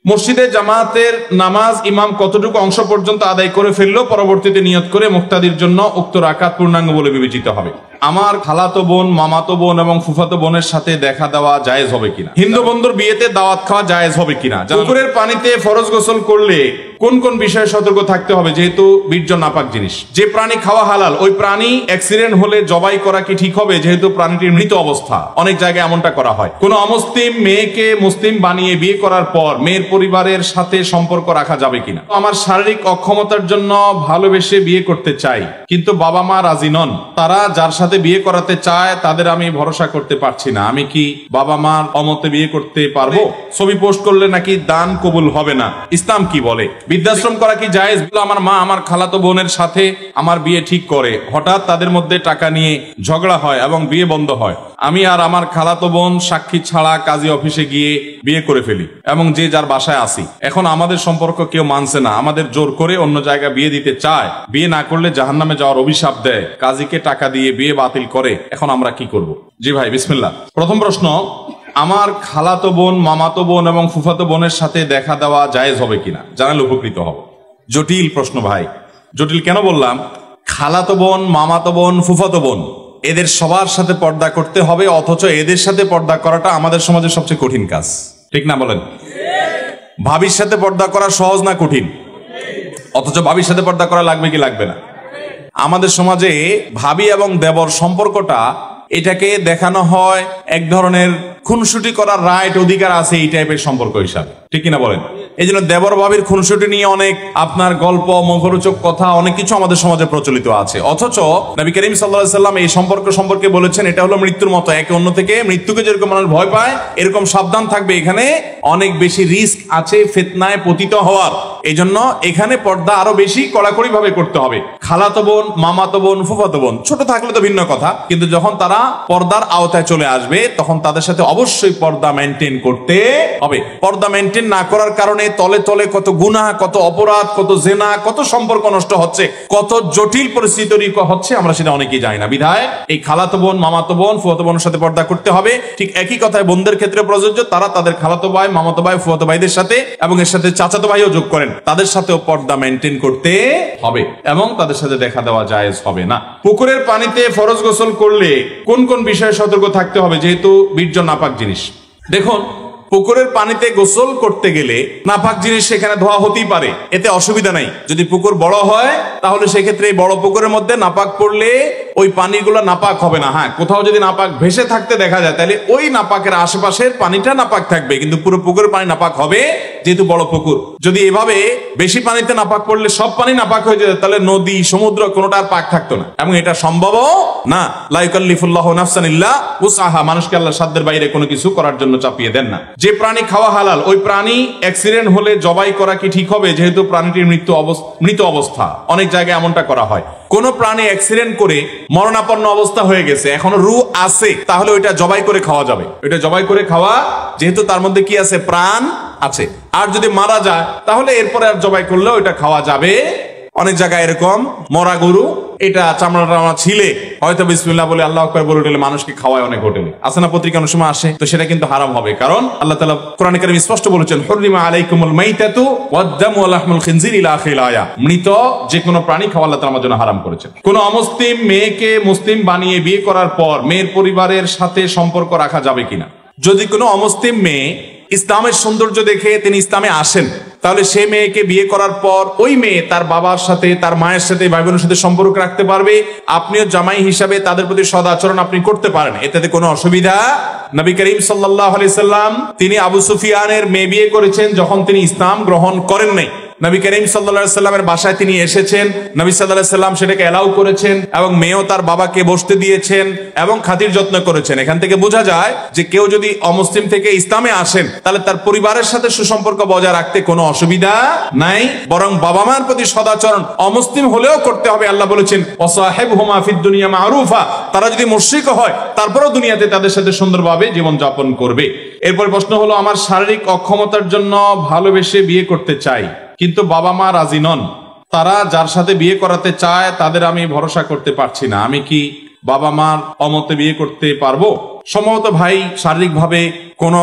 মসজিদে জামাতের নামাজ ইমাম কতটুকু অংশ পর্যন্ত আদায় করে ফেললো পরবর্তীতে নিয়ত করে মুক্তাদির জন্য উক্ত রাকাত পূর্ণাঙ্গ বলে বিবেচিত হবে? আমার খালাতো বোন, মামাতো বোন এবং ফুফাতো বোনের সাথে দেখা দেওয়া জায়েজ হবে কিনা? হিন্দু বন্ধুর বিয়েতে দাওয়াত খাওয়া জায়েজ হবে কিনা? পুকুরের পানিতে ফরজ গোসল করলে কোন কোন বিষয়ে সতর্ক থাকতে হবে, যেহেতু বীর্য নাপাক জিনিস? যে প্রাণী খাওয়া হালাল, ওই প্রাণী অ্যাক্সিডেন্ট হলে জবাই করা কি ঠিক হবে, যেহেতু প্রাণীটির মৃত অবস্থা? অনেক জায়গায় এমনটা করা হয়। কোন অমুসলিম মেয়েকে মুসলিম বানিয়ে বিয়ে করার পর মেয়ের পরিবারের সাথে সম্পর্ক রাখা যাবে কিনা? আমার শারীরিক অক্ষমতার জন্য ভালোবেসে বিয়ে করতে চাই, কিন্তু বাবা মা রাজি নন। তারা যার সাথে বিয়ে করাতে চায় তাদের আমি ভরসা করতে পারছি না। আমি কি বাবা মার অমতে বিয়ে করতে পারবো? ছবি পোস্ট করলে নাকি দান কবুল হবে না, ইসলাম কি বলে? বৃদ্ধাশ্রম করা কি জায়েজ? আমার মা আমার খালাতো বোনের সাথে আমার বিয়ে ঠিক করে, হঠাৎ তাদের মধ্যে টাকা নিয়ে ঝগড়া হয় এবং বিয়ে বন্ধ হয়। আমি আর আমার খালাতো বোন সাক্ষী ছাড়া কাজী অফিসে গিয়ে বিয়ে করে ফেলি এবং যে যার বাসায় আসি। এখন আমাদের সম্পর্ক কেউ মানছে না, আমাদের জোর করে অন্য জায়গায় বিয়ে দিতে চায়। বিয়ে না করলে জাহান্নামে যাওয়ার অভিশাপ দেয়, কাজীকে টাকা দিয়ে বিয়ে বাতিল করে। এখন আমরা কি করব? জি ভাই, বিসমিল্লাহ। প্রথম প্রশ্ন, আমার খালাতো বোন, মামাতো বোন এবং ফুফাতো বোনের সাথে দেখা দেওয়া জায়েজ হবে কিনা জানালে উপকৃত হব। জটিল প্রশ্ন ভাই। জটিল কেন বললাম? খালাতো বোন, মামাতো বোন, ফুফাতো বোন, এদের সবার সাথে পর্দা করতে হবে, অথচ এদের সাথে পর্দা করাটা আমাদের সমাজের সবচেয়ে কঠিন কাজ, ঠিক না বলেন? ভাবির সাথে পর্দা করা সহজ না কঠিন? অথচ ভাবির সাথে পর্দা করা লাগবে কি লাগবে না? আমাদের সমাজে ভাবি এবং দেবর সম্পর্কটা, এটাকে দেখানো হয় এক ধরনের খুনসুটি করার রাইট, অধিকার আছে এই টাইপের সম্পর্ক হিসাবে, ঠিক কিনা বলেন? এই জন্য দেবর ভাবির খুনসুটি নিয়ে অনেক আপনার গল্প, মুখরোচক কথা, অনেক কিছু আমাদের সমাজে প্রচলিত আছে। অথচ নবী করিম সাল্লাল্লাহু আলাইহি সাল্লাম এই সম্পর্ক সম্পর্কে বলেছেন এটা হলো মৃত্যুর মতো। একে অন্য থেকে মৃত্যুকে যেরকম মানুষ ভয় পায়, এরকম সাবধান থাকবে। এখানে অনেক বেশি রিস্ক আছে ফিতনায় পতিত হওয়ার। এই জন্য এখানে পর্দা আরো বেশি কড়াকড়ি ভাবে করতে হবে। খালাতো বোন, মামাতো বোন, ফুফাতো বোন ছোট থাকলে তো ভিন্ন কথা, কিন্তু যখন তারা পর্দার আওতায় চলে আসবে তখন তাদের সাথে অবশ্যই পর্দা মেনটেন করতে হবে। পর্দা মেনটেন না করার কারণে তলে তলে কত গুনাহ, কত অপরাধ, কত জেনা, কত সম্পর্ক নষ্ট হচ্ছে, কত জটিল পরিস্থিতি তৈরি হচ্ছে, আমরা সেটা অনেকেই জানি না। বিধায় এই খালাতো বোন, মামাতো বোন, ফুফাতো বোনের সাথে পর্দা করতে হবে। ঠিক একই কথায় বোনদের ক্ষেত্রে প্রযোজ্য। তারা তাদের খালাতো ভাই, মামাতো ভাই, ফুফাতো ভাইদের সাথে এবং এর সাথে চাচাতো ভাইও যোগ করেন, তাদের সাথেও পর্দা মেনটেন করতে হবে এবং তাদের সাথে দেখা দেওয়া জায়েজ হবে না। পুকুরের পানিতে ফরজ গোসল করলে কোন কোন বিষয়ে সতর্ক থাকতে হবে, যেহেতু বীর্য নাপাক জিনিস? দেখুন, পুকুরের পানিতে গোসল করতে গেলে নাপাক জিনিস সেখানে ধোয়া হতেই পারে, এতে অসুবিধা নাই। যদি পুকুর বড় হয় তাহলে সেক্ষেত্রে এই বড় পুকুরের মধ্যে নাপাক পড়লে ওই পানিগুলো নাপাক হবে না। হ্যাঁ, কোথাও যদি নাপাক ভেসে থাকতে দেখা যায় তাহলে ওই নাপাকের আশেপাশের পানিটা নাপাক থাকবে, কিন্তু পুরো পুকুরের পানি নাপাক হবে যেহেতু বড় পুকুর। যদি এভাবে বেশি পানিতে নাপাক পড়লে সব পানি নাপাক হয়ে যেত, তাহলে নদী, সমুদ্র কোনোটা আর পাক থাকতো না, এবং এটা সম্ভবও না। লা ইউকাল্লিফুল্লাহু নাফসান ইল্লা উসআহা, মানুষকে আল্লাহ সাধ্যের বাইরে কোনো কিছু করার জন্য চাপিয়ে দেন না। যে প্রাণী খাওয়া হালাল, ওই প্রাণী অ্যাক্সিডেন্ট হলে জবাই করা কি ঠিক হবে, যেহেতু প্রাণীটির মৃত অবস্থা? অনেক জায়গায় এমনটা করা হয়। কোন প্রাণী অ্যাক্সিডেন্ট করে মরণাপন্ন অবস্থা হয়ে গেছে, এখনো রূহ আছে, তাহলে ওইটা জবাই করে খাওয়া যাবে। ওইটা জবাই করে খাওয়া, যেহেতু তার মধ্যে কি আছে, প্রাণ আছে। আর যদি মারা যায় তাহলে এরপরে আর জবাই করলে ওইটা খাওয়া যাবে। অনেক জায়গায় এরকম মরা গরু, এটা চামড়া ছিলে হয়তো বিসমিল্লাহ বলে আল্লাহু আকবার বলে উঠলে মানুষকে খাওয়ায় অনেক হোটেলে, আছে না, পত্রিকা অনেক সময় আসে। তো সেটা কিন্তু হারাম হবে, কারণ আল্লাহ তাআলা কোরআনে কারীমে স্পষ্ট বলেছেন, হুররিমা আলাইকুমুল মাইতাতু ওয়াদ-দামু ওয়া লাহমুল খিনজির ইলা আখিল আয়া। মৃত যে কোনো প্রাণী খাওয়া আল্লাহ তাআলা আমাদের জন্য হারাম করেছেন। কোন অমুসলিম মেয়েকে মুসলিম বানিয়ে বিয়ে করার পর মেয়ের পরিবারের সাথে সম্পর্ক রাখা যাবে কিনা? যদি কোনো অমুসলিম মেয়ে ইসলামের সৌন্দর্য দেখে তিনি ইসলামে আসেন, তাহলে সে মেয়েকে বিয়ে করার পর ওই মেয়ে তার বাবার সাথে, তার মায়ের সাথে, ভাই বোনের সাথে সম্পর্ক রাখতে পারবে। আপনিও জামাই হিসাবে তাদের প্রতি সদাচরণ আপনি করতে পারেন, এতে কোনো অসুবিধা। নবী করিম সাল্লাল্লাহু আলাইহি সাল্লাম তিনি আবু সুফিয়ানের মেয়ে বিয়ে করেছেন যখন তিনি ইসলাম গ্রহণ করেন নাই। নবী করিম সাল্লাল্লাহু আলাইহি সাল্লামের বাসায় তিনি এসেছেন, নবী সাল্লাল্লাহু আলাইহি সাল্লাম সেটাকে এলাউ করেছেন এবং মেয়েও তার বাবাকে বসতে দিয়েছেন এবং খাতির যত্ন করেছেন। এখান থেকে বোঝা যায় যে কেউ যদি অমুসলিম থেকে ইসলামে আসেন তাহলে তার পরিবারের সাথে সুসম্পর্ক বজায় রাখতে কোনো অসুবিধা নাই, বরং বাবা মার প্রতি সদাচরণ অমুসলিম হলেও করতে হবে। আল্লাহ বলেছেন, ওয়াসাহিবহুমা ফিদ দুনিয়া মারুফা, তারা যদি মুশরিক হয় তারপরেও দুনিয়াতে তাদের সাথে সুন্দরভাবে জীবন যাপন করবে। এরপর প্রশ্ন হলো, আমার শারীরিক অক্ষমতার জন্য ভালোবেসে বিয়ে করতে চাই, কিন্তু বাবা মা রাজি নন। তারা যার সাথে বিয়ে করাতে চায় তাদের আমি ভরসা করতে পারছি না। আমি কি বাবা মার অমতে বিয়ে করতে পারবো? সম্ভবত ভাই শারীরিকভাবে কোনো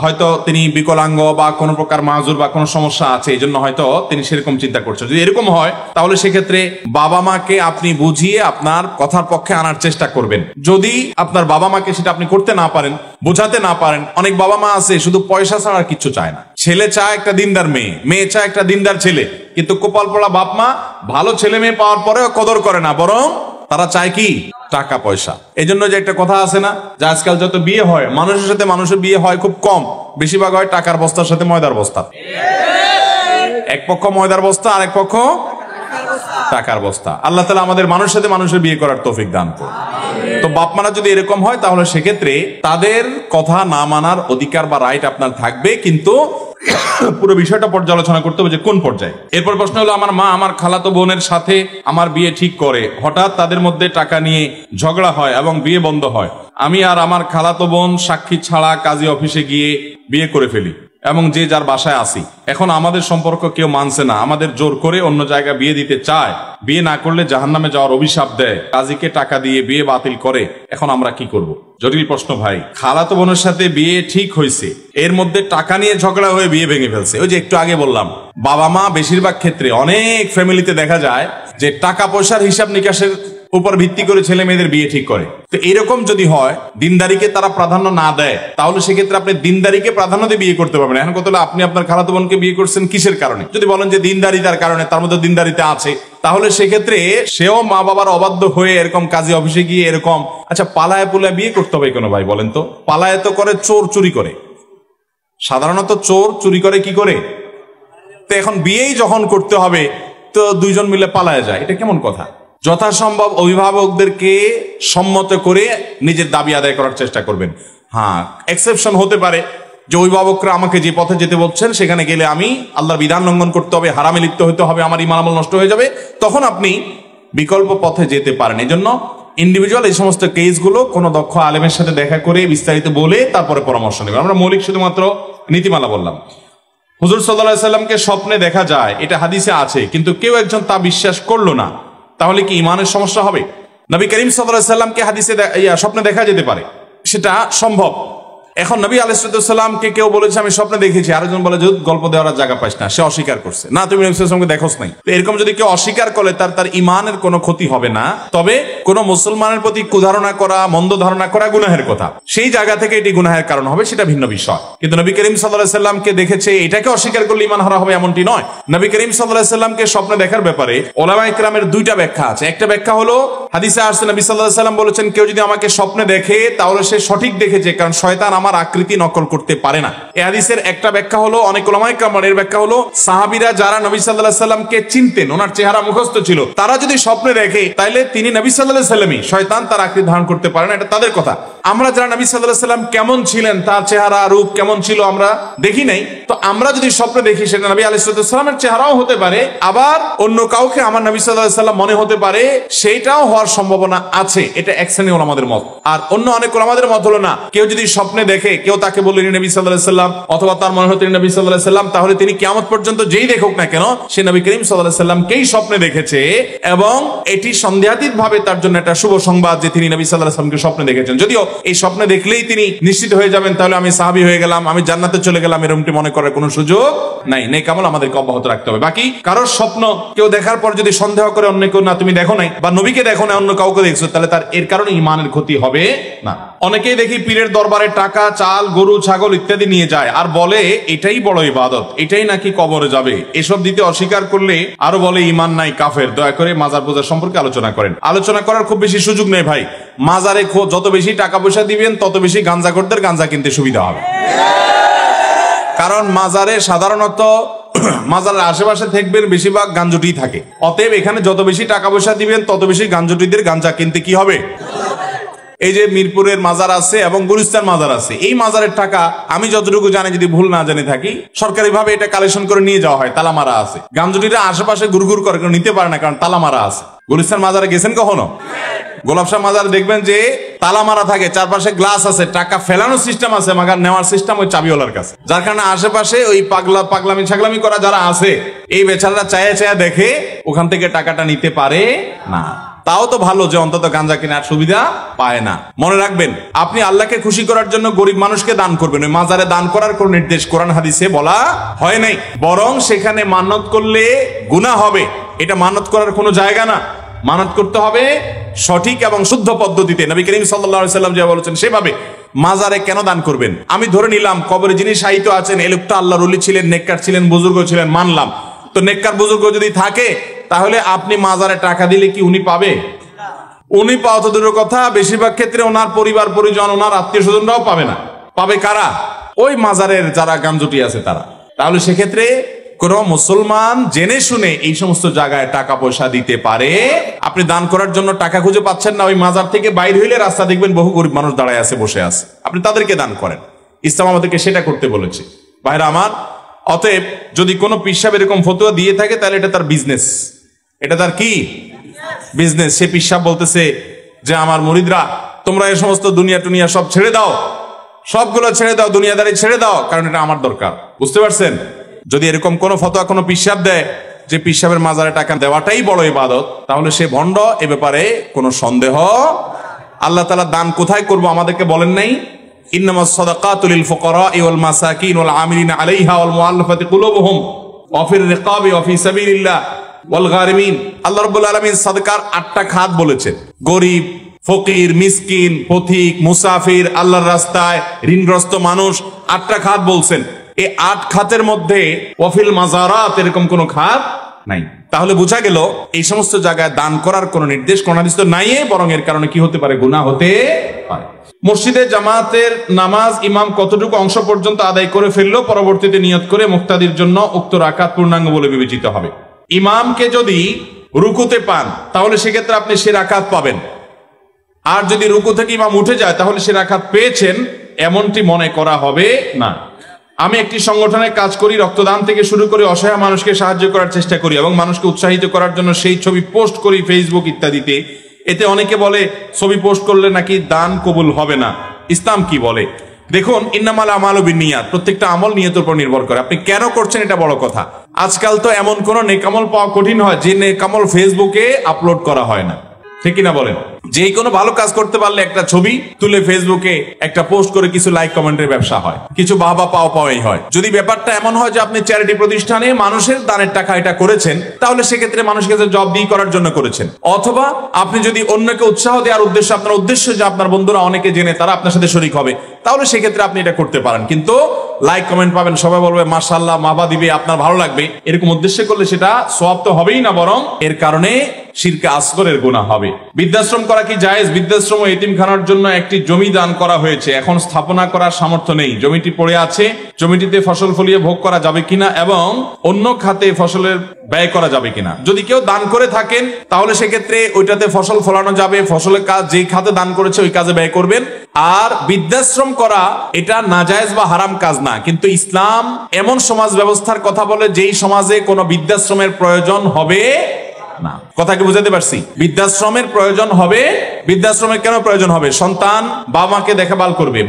হয়তো তিনি বিকলাঙ্গ বা কোনো প্রকার মাজুর বা কোনো সমস্যা আছে, এই জন্য হয়তো তিনি সেরকম চিন্তা করছেন। যদি এরকম হয় তাহলে সেক্ষেত্রে বাবা মাকে আপনি বুঝিয়ে আপনার কথার পক্ষে আনার চেষ্টা করবেন। যদি আপনার বাবা মাকে সেটা আপনি করতে না পারেন, বোঝাতে না পারেন, অনেক বাবা মা আছে শুধু পয়সা ছাড়া আর কিচ্ছু চায় না। ছেলে চায় একটা দিনদার মেয়ে, মেয়ে চায় একটা দিনদার ছেলে, কিন্তু কপাল পড়া বাপ মা ভালো ছেলে মেয়ে পাওয়ার পরেও কদর করে না, বরং তারা চায় কি? টাকা পয়সা। এই জন্য যে একটা কথা আছে না, যে আজকাল যত বিয়ে হয় মানুষের সাথে মানুষের বিয়ে হয় খুব কম, বেশিরভাগ হয় টাকার বস্তার সাথে ময়দার বস্তা। এক পক্ষ ময়দার বস্তা, আরেক পক্ষ টাকার বস্তা। আল্লাহ তাআলা আমাদের মানুষের সাথে মানুষের বিয়ে করার তৌফিক দান করুন। তো বাপ মারা যদি এরকম হয় তাহলে সেক্ষেত্রে তাদের কথা না মানার অধিকার বা রাইট আপনার থাকবে, কিন্তু পুরো বিষয়টা পর্যালোচনা করতে হবে যে কোন পর্যায়ে। এরপর প্রশ্ন হলো, আমার মা আমার খালাতো বোনের সাথে আমার বিয়ে ঠিক করে, হঠাৎ তাদের মধ্যে টাকা নিয়ে ঝগড়া হয় এবং বিয়ে বন্ধ হয়। আমি আর আমার খালাতো বোন সাক্ষী ছাড়া কাজী অফিসে গিয়ে বিয়ে করে ফেলি এবং যে যার বাসায় আসি। এখন আমাদের সম্পর্ক কেউ মানছে না, আমাদের জোর করে অন্য জায়গায় বিয়ে দিতে চায়, বিয়ে না করলে জাহান্নামে যাওয়ার অভিশাপ দেয়, কাজীকে টাকা দিয়ে বিয়ে বাতিল করে। এখন আমরা কি করব? জটিল প্রশ্ন ভাই। খালাতো বোনের সাথে বিয়ে ঠিক হয়েছে, এর মধ্যে টাকা নিয়ে ঝগড়া হয়ে বিয়ে ভেঙে ফেলছে। ওই যে একটু আগে বললাম, বাবা মা বেশিরভাগ ক্ষেত্রে অনেক ফ্যামিলিতে দেখা যায় যে টাকা পয়সার হিসাব নিকাশের উপর ভিত্তি করে ছেলে মেয়েদের বিয়ে ঠিক করে। তো এরকম যদি হয়, দিনদারিকে তারা প্রাধান্য না দেয়, তাহলে সেক্ষেত্রে আপনি দিনদারিকে প্রাধান্য দিয়ে বিয়ে করতে পারবেন। এখন কত হলো, আপনি আপনার খালাতো বোনকে বিয়ে করছেন কিসের কারণে? যদি বলেন যে দিনদারিতার কারণে, তার মধ্যে দিনদারিতা আছে, তাহলে সেক্ষেত্রে সেও মা বাবার অবাধ্য হয়ে এরকম কাজী অফিসে গিয়ে এরকম, আচ্ছা পালায় পুলায় বিয়ে করতে হবে কেন ভাই বলেন তো? পালায় তো করে চোর চুরি করে, সাধারণত চোর চুরি করে কি করে? তো এখন বিয়েই যখন করতে হবে তো দুইজন মিলে পালায় যায়, এটা কেমন কথা? যথাসম্ভব অভিভাবকদেরকে সম্মত করে নিজের দাবি আদায় করার চেষ্টা করবেন। হ্যাঁ, এক্সেপশন হতে পারে যে অভিভাবকরা আমাকে যে পথে যেতে বলছেন সেখানে গেলে আমি আল্লাহর বিধান লঙ্ঘন করতে হবে, হারামে লিপ্ত হতে হবে, আমার ঈমান আমল নষ্ট হয়ে যাবে, তখন আপনি বিকল্প পথে যেতে পারেন। এই জন্য ইন্ডিভিজুয়াল এই সমস্ত কেসগুলো কোনো দক্ষ আলেমের সাথে দেখা করে বিস্তারিত বলে তারপরে পরামর্শ নেবেন। আমরা মৌলিক শুধুমাত্র নীতিমালা বললাম। হুজুর সাল্লাল্লাহু আলাইহি সাল্লামকে স্বপ্নে দেখা যায়, এটা হাদিসে আছে, কিন্তু কেউ একজন তা বিশ্বাস করলো না, তাহলে কি ইমানের সমস্যা হবে? নবী করিম সাল্লাল্লাহু আলাইহি সাল্লামকে হাদিসে স্বপ্নে দেখা যেতে পারে, সেটা সম্ভব। এখন নবী আলাইহিস সালামকে কেউ বলেছে আমি স্বপ্নে দেখেছি, আরেকজন বলে যে গল্প দেওয়ার জায়গা পাইস না, সে অস্বীকার করছে, না তুমি নবী সাল্লাল্লাহু আলাইহি সাল্লামকে দেখোস নাই। তো এরকম যদি কেউ অস্বীকার করে তার ইমানের কোনো ক্ষতি হবে না, তবে কোন মুসলমানের প্রতি কুধারণা করা, মন্দ ধারণা করা গুনাহের কথা, সেই জায়গা থেকে এটি গুনাহের কারণ হবে, সেটা ভিন্ন বিষয়। কিন্তু নবী করিম সাল্লাল্লাহু আলাইহি সাল্লামকে দেখেছে এটাকে অস্বীকার করলে ইমান হারা হবে এমনটি নয়। নবী করিম সাল্লাল্লাহু আলাইহি সাল্লামকে স্বপ্নে দেখার ব্যাপারে উলামায়ে কেরামের দুইটা ব্যাখ্যা আছে। একটা ব্যাখ্যা হলো হাদিসে আসছে নবী সাল্লাল্লাহু আলাইহি সাল্লাম বলেছেন, কেউ যদি আমাকে স্বপ্নে দেখে তাহলে সে সঠিক দেখেছে, কারণ শয়তান আমার আকৃতি নকল করতে পারে না। এই হাদিসের একটা ব্যাখ্যা হলো, অনেক উলামায়ে কেরামের ব্যাখ্যা হলো, সাহাবীরা যারা নবী সাল্লাল্লাহু আলাইহি সাল্লামকে চিনতেন, ওনার চেহারা মুখস্থ ছিল, তারা যদি স্বপ্নে দেখে তাহলে তিনি নবী সাল্লাল্লাহু আলাইহি সাল্লামই, শয়তান তার আকৃতি ধারণ করতে পারে না, এটা তাদের কথা। আমরা যারা নবী সাল্লাল্লাহু আলাইহি সাল্লাম কেমন ছিলেন, তার চেহারা রূপ কেমন ছিল আমরা দেখি নাই, তো আমরা যদি স্বপ্নে দেখি সেটা নবী আলাইহিস সালামের চেহারাও হতে পারে, আবার অন্য কাউকে আমার নবী সাল্লাল্লাহু আলাইহি সাল্লাম মনে হতে পারে, সেইটাও হওয়ার সম্ভাবনা আছে। এটা এক শ্রেণীর উলামাদের মত। আর অন্য অনেক উলামাদের মত হলো না, কেউ যদি স্বপ্নে দেখে, কেউ তাকে বললেন নবী সাল্লাল্লাহু আলাইহি সাল্লাম, অথবা তার মনে হতো নবী সাল্লাল্লাহু আলাইহি সাল্লাম, তাহলে তিনি কিয়ামত পর্যন্ত যেই দেখুক না কেন সে নবী করিম সাল্লাল্লাহু আলাইহি সাল্লামকেই স্বপ্নে দেখেছে, এবং এটি সন্দেহাতীত ভাবে তার জন্য একটা শুভ সংবাদ যে তিনি নবী সাল্লাল্লাহু আলাইহি সাল্লামকে স্বপ্নে দেখেছেন। যদিও এই স্বপ্নে দেখলেই তিনি নিশ্চিত হয়ে যাবেন তাহলে আমি সাহাবী হয়ে গেলাম, আমি জান্নাতে চলে গেলাম, এরকমটি মনে করার কোনো সুযোগ নাই। নেক আমল আমাদেরকে অব্যাহত রাখতে হবে। বাকি কারোর স্বপ্ন কেউ দেখার পর যদি সন্দেহ করে অন্য কেউ, না তুমি দেখো নাই বা নবীকে দেখো না অন্য কাউকে দেখছো, তাহলে তার এর কারণে ইমানের ক্ষতি হবে না। অনেকেই দেখি পীরের দরবারে টাকা, চাল, গরু, ছাগল ইত্যাদি নিয়ে যায় আর বলে এটাই বড় ইবাদত, এটাই নাকি কবরে যাবে। এসব দিতে অস্বীকার করলে আরো বলে ইমান নাই, কাফের। দয়া করে মাজার পূজা সম্পর্কে আলোচনা করেন। আলোচনা করার খুব বেশি সুযোগ নেই ভাই। মাজারে যত বেশি টাকা পয়সা দিবেন তত বেশি গাঁজাখোরদের গাঁজা কিনতে সুবিধা হবে, কারণ মাজারে সাধারণত মাজারের আশেপাশে দেখবেন বেশিরভাগ গাঞ্জুটি থাকে। অতএব এখানে যত বেশি টাকা পয়সা দিবেন তত বেশি গাঞ্জুটিদের গাঁজা কিনতে কি হবে। এই যে মিরপুরের মাজার আছে এবং গুলিস্তান মাজার আছে, এই মাজারের টাকা আমি যতটুকু জানি, যদি ভুল না জেনে থাকি, সরকারি ভাবে এটা কালেকশন করে নিয়ে যাওয়া হয়, তালা মারা আছে। গাঞ্জুটিরা আশেপাশে গুড়গুড় করে নিতে পারে না, কারণ তালা মারা আছে। গুলিস্তান মাজারে গেছেন কখনো? গোলাপশাহ মাজার দেখবেন যে তালা মারা থাকে, চারপাশে গ্লাস আছে, টাকা ফেলানোর সিস্টেম আছে, মাগার নেওয়ার সিস্টেম ওই চাবিওয়ালার কাছে। যার কারণে আশেপাশে ওই পাগলামি ছাগলামি করা যারা আছে, এই বেচারারা চায়া চায়া দেখে ওখান থেকে টাকাটা নিতে পারে না। তাও তো ভালো যে অন্তত গাঁজা কেনার সুবিধা পায় না। মনে রাখবেন, আপনি আল্লাহকে খুশি করার জন্য গরিব মানুষকে দান করবেন, ওই মাজারে দান করার কোন নির্দেশ কোরআন হাদিসে বলা হয় নাই। বরং সেখানে মানত করলে গুনাহ হবে, এটা মানত করার কোনো জায়গা না। মানত করতে হবে সঠিক এবং শুদ্ধ পদ্ধতিতে, নবী করিম সাল্লাল্লাহু আলাইহি সাল্লাম যে বলেছেন সেভাবে। মাজারে কেন দান করবেন? আমি ধরে নিলাম কবরে যিনি শায়িত আছেন এই লোকটা আল্লাহর ওলি ছিলেন, নেককার ছিলেন, বুজুর্গ ছিলেন, মানলাম। তো নেককার বুজুর্গ যদি থাকে তাহলে আপনি মাজারে টাকা দিলে কি উনি পাবে? উনি পাওয়া তো দূরের কথা, বেশিরভাগ ক্ষেত্রে ওনার পরিবার পরিজন, ওনার আত্মীয় স্বজনরাও পাবে না। পাবে কারা? ওই মাজারের যারা গামজুটি আছে তারা। তাহলে সেক্ষেত্রে কোন মুসলমান জেনে শুনে এই সমস্ত জায়গায় টাকা পয়সা দিতে পারে। আপনি দান করার জন্য টাকা খুঁজে পাচ্ছেন না, ওই মাজার থেকে বাইরে হইলে রাস্তা দেখবেন বহু গরিব মানুষ দাঁড়ায় আছে, বসে আছে, আপনি তাদেরকে দান করেন। ইসলাম আমাদেরকে সেটা করতে বলেছে। ভাইরা আমার, অতএব যদি কোনো পীর সাহেব এরকম ফতোয়া দিয়ে থাকে তাহলে এটা তার বিজনেস। এটা তার কি বিজনেস? সে পীর সাহেব বলতেছে যে আমার মুরিদরা তোমরা এই সমস্ত দুনিয়া টুনিয়া সব ছেড়ে দাও, সবগুলো ছেড়ে দাও, দুনিয়াদারি ছেড়ে দাও, কারণ এটা আমার দরকার। বুঝতে পারছেন? যদি এরকম কোন ফতোয়া কোনো পীর সাহেব দেয় যে পীর সাহেবের মাজারে টাকা দেওয়াটাই বড় ইবাদত, তাহলে সে ভণ্ড, এ ব্যাপারে কোনো সন্দেহ। আল্লাহ তাআলা দান কোথায় করব আমাদেরকে বলেন নাই? ইন্নামাস সাদাকাতু লিল ফুকারা'i ওয়াল মাসাকিন ওয়াল আমিলিনা আলাইহা ওয়াল মুআল্লাফাতি কুলুবুহুম ওয়া ফির রিকাবি ওয়া ফি সাবিলিল্লাহ ওয়াল গারিমিন। আল্লাহ রাব্বুল আলামিন সাদকার 8টা খাত বলেছেন। গরিব, ফকির, মিসকিন, পথিক, মুসাফির, আল্লাহর রাস্তায় ঋণগ্রস্ত মানুষ, 8টা খাত বলছেন। এই 8 খাতের মধ্যে ওয়াফিল মাজারাত এরকম কোন খাত নাই। তাহলে বোঝা গেল এই সমস্ত জায়গায় দান করার কোন নির্দেশ কোন হাদিস তো নাই, বরং এর কারণে কি হতে পারে? গুনাহ হতে পারে। মসজিদে জামাতের নামাজ ইমাম কতটুকু অংশ পর্যন্ত আদায় করে ফেললো পরবর্তীতে নিয়ত করে মুক্তাদির জন্য উক্ত রাকাত পূর্ণাঙ্গ বলে বিবেচিত হবে। ইমামকে যদি রুকুতে পান তাহলে সেক্ষেত্রে আপনি সে রাকাত পাবেন, আর যদি রুকু থেকে ইমাম উঠে যায় তাহলে সে রাকাত পেয়েছেন এমনটি মনে করা হবে না। আমি একটি সংগঠনে কাজ করি, রক্তদান থেকে শুরু করে অসহায় মানুষকে সাহায্য করার চেষ্টা করি এবং মানুষকে উৎসাহিত করার জন্য সেই ছবি পোস্ট করি ফেসবুক ইত্যাদিতে। এতে অনেকে বলে ছবি পোস্ট করলে নাকি দান কবুল হবে না। ইসলাম কি বলে? দেখুন, ইন্নামাল আমালু বিন্নিয়াত, প্রত্যেকটা আমল নিয়তের উপর নির্ভর করে। আপনি কেন করছেন এটা বড় কথা। আজকাল তো এমন কোন নেকামল পাওয়া কঠিন হয় যে নেকামল ফেসবুকে আপলোড করা হয় না, ঠিক কিনা বলেন? যে কোনো ভালো কাজ করতে পারলে একটা ছবি তুলে ফেসবুকে একটা পোস্ট করে কিছু লাইক কমেন্টের ব্যবসা হয়, কিছু বাহবা পাওয়াই হয়। যদি ব্যাপারটা এমন হয় যে আপনি চ্যারিটি প্রতিষ্ঠানে মানুষের দানের টাকা এটা করেছেন, তাহলে সেক্ষেত্রে মানুষকে জবাবদিহি করার জন্য করেছেন। অথবা আপনি যদি অন্যকে উৎসাহ দেওয়ার উদ্দেশ্যে, আপনার উদ্দেশ্য যে আপনার বন্ধুরা অনেকে জেনে তারা আপনার সাথে শরীক হবে, তাহলে সেক্ষেত্রে আপনি এটা করতে পারেন। কিন্তু লাইক কমেন্ট পাবেন, সবাই বলবে মাশাআল্লাহ, মাবা দিবে, আপনার ভালো লাগবে, এরকম উদ্দেশ্যে করলে সেটা সওয়াব তো হবেই না, বরং এর কারণে শিরকে আসগরের গুনাহ হবে। বৃদ্ধাশ্রম করা কি জায়েজ? বৃদ্ধাশ্রম ও এতিমখানার জন্য একটি জমি দান করা হয়েছে, এখন স্থাপনা করার সামর্থ্য নেই, জমিটি পড়ে আছে, জমিটিতে ফসল ফলিয়ে ভোগ করা যাবে কিনা এবং অন্য খাতে ফসলের ব্যয় করা যাবে কিনা। যদি কেউ দান করে থাকেন তাহলে সেক্ষেত্রে ওইটাতে ফসল ফলানো যাবে, ফসলের কাজ যেই খাতে দান করেছে ওই কাজে ব্যয় করবেন। আর বৃদ্ধাশ্রম করা এটা নাজায়েজ বা হারাম কাজ না, কিন্তু ইসলাম এমন সমাজ ব্যবস্থার কথা বলে যেই সমাজে কোনো বৃদ্ধাশ্রমের প্রয়োজন হবে না। কথা কি বুঝাতে পারছি? বৃদ্ধাশ্রমের প্রয়োজন হবে। বৃদ্ধাশ্রমের কেন প্রয়োজন হবে? সন্তান বাবাকে দেখাভাল করবে,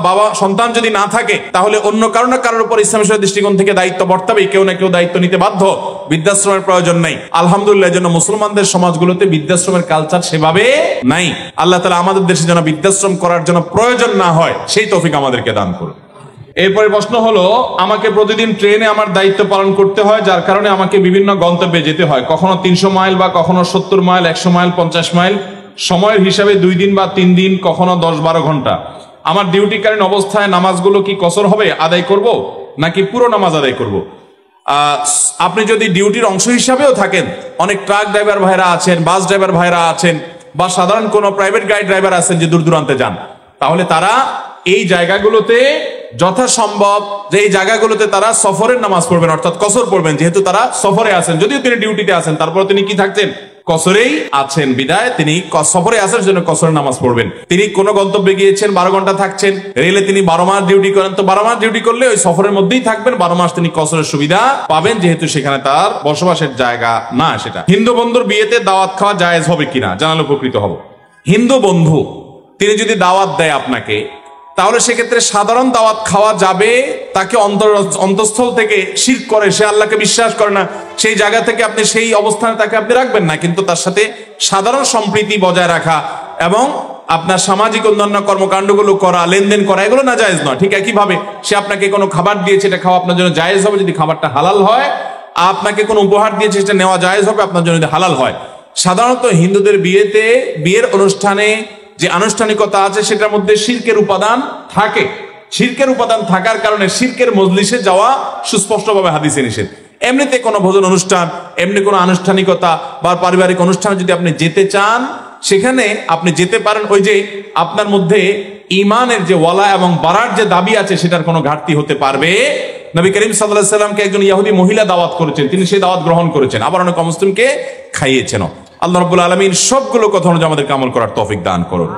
বাবা সন্তান যদি না থাকে তাহলে অন্য কারো না কারোর উপর ইসলামের দৃষ্টিকোণ থেকে দায়িত্ব বর্তাবে, কেউ না কেউ দায়িত্ব নিতে বাধ্য। বৃদ্ধাশ্রমের প্রয়োজন নাই, আলহামদুলিল্লাহ। এর জন্য মুসলমানদের সমাজগুলোতে বৃদ্ধাশ্রমের কালচার সেভাবে নাই। আল্লাহ তাআলা আমাদের দেশে যেন বৃদ্ধাশ্রম করার জন্য প্রয়োজন না হয় সেই তৌফিক আমাদেরকে দান করুন। এরপরে প্রশ্ন হলো, আমাকে প্রতিদিন ট্রেনে আমার দায়িত্ব পালন করতে হয়, যার কারণে আমাকে বিভিন্ন গন্তব্যে যেতে হয়, কখনো 300 মাইল বা কখনো 70 মাইল, 100 মাইল, 50 মাইল। সময়ের হিসাবে 2 দিন বা 3 দিন, কখনো 10-12 ঘন্টা। আমার ডিউটিকালীন অবস্থায় নামাজগুলো কি কসর হবে, আদায় করব নাকি পুরো নামাজ আদায় করব? আপনি যদি ডিউটির অংশ হিসাবেও থাকেন, অনেক ট্রাক ড্রাইভার ভাইরা আছেন, বাস ড্রাইভার ভাইরা আছেন, বা সাধারণ কোনো প্রাইভেট গাড়ি ড্রাইভার আছেন যে দূর দূরান্তে যান, তাহলে তারা এই জায়গাগুলোতে যথাসম্ভব যে এই জায়গাগুলোতে তারা সফরের নামাজ পড়বেন, অর্থাৎ কসর পড়বেন। যেহেতু তারা সফরে আছেন, যদিও তিনি ডিউটিতে আছেন, তারপর তিনি কি থাকছেন? কসরেই আছেন, বিদায় তিনি সফরে আসার জন্য কসরের নামাজ পড়বেন। তিনি কোন গন্তব্যে গিয়েছেন, 12 ঘন্টা থাকছেন, রেলে তিনি 12 মাস ডিউটি করেন, তো 12 মাস ডিউটি করলে ওই সফরের মধ্যেই থাকবেন, 12 মাস তিনি কসরের সুবিধা পাবেন, যেহেতু সেখানে তার বসবাসের জায়গা না সেটা। হিন্দু বন্ধুর বিয়েতে দাওয়াত খাওয়া জায়েজ হবে কিনা জানালে উপকৃত হব। হিন্দু বন্ধু তিনি যদি দাওয়াত দেয় আপনাকে, তাহলে সেক্ষেত্রে সাধারণ দাওয়াত খাওয়া যাবে। তাকে অন্তঃস্থল থেকে শিরক করে, সে আল্লাহকে বিশ্বাস করে না, সেই জায়গা থেকে আপনি সেই অবস্থানে তাকে আপনি রাখবেন না, কিন্তু তার সাথে সাধারণ সম্প্রীতি বজায় রাখা এবং আপনার সামাজিক অন্যান্য কর্মকাণ্ডগুলো করা, লেনদেন করা, এগুলো না জায়েজ নয়। ঠিক একইভাবে সে আপনাকে কোনো খাবার দিয়েছে, এটা খাওয়া আপনার জন্য জায়েজ হবে যদি খাবারটা হালাল হয়। আপনাকে কোনো উপহার দিয়েছে, সেটা নেওয়া জায়েজ হবে আপনার জন্য যদি হালাল হয়। সাধারণত হিন্দুদের বিয়েতে, বিয়ের অনুষ্ঠানে যে আনুষ্ঠানিকতা আছে সেটার মধ্যে শিরকের উপাদান থাকে। শিরকের উপাদান থাকার কারণে শিরকের মজলিসে যাওয়া সুস্পষ্টভাবে হাদিসে নিষেধ। এমনিতে কোনো ভোজন অনুষ্ঠান, এমনি কোনো আনুষ্ঠানিকতা বা পারিবারিক অনুষ্ঠানে যদি আপনি যেতে চান, সেখানে আপনি যেতে পারেন। ওই যে আপনার মধ্যে ইমানের যে ওয়ালা এবং বারার যে দাবি আছে সেটার কোনো ঘাটতি হতে পারবে। নবী করিম সাল্লাল্লাহু আলাইহি ওয়াসাল্লামকে একজন ইহুদি মহিলা দাওয়াত করেছেন, তিনি সেই দাওয়াত গ্রহণ করেছেন, আবার অনেক মুসলিমকে খাইয়েছেন। আল্লাহ রাব্বুল আলামিন সবগুলো কথা অনুযায়ী আমাদেরকে আমল করার তৌফিক দান করুন।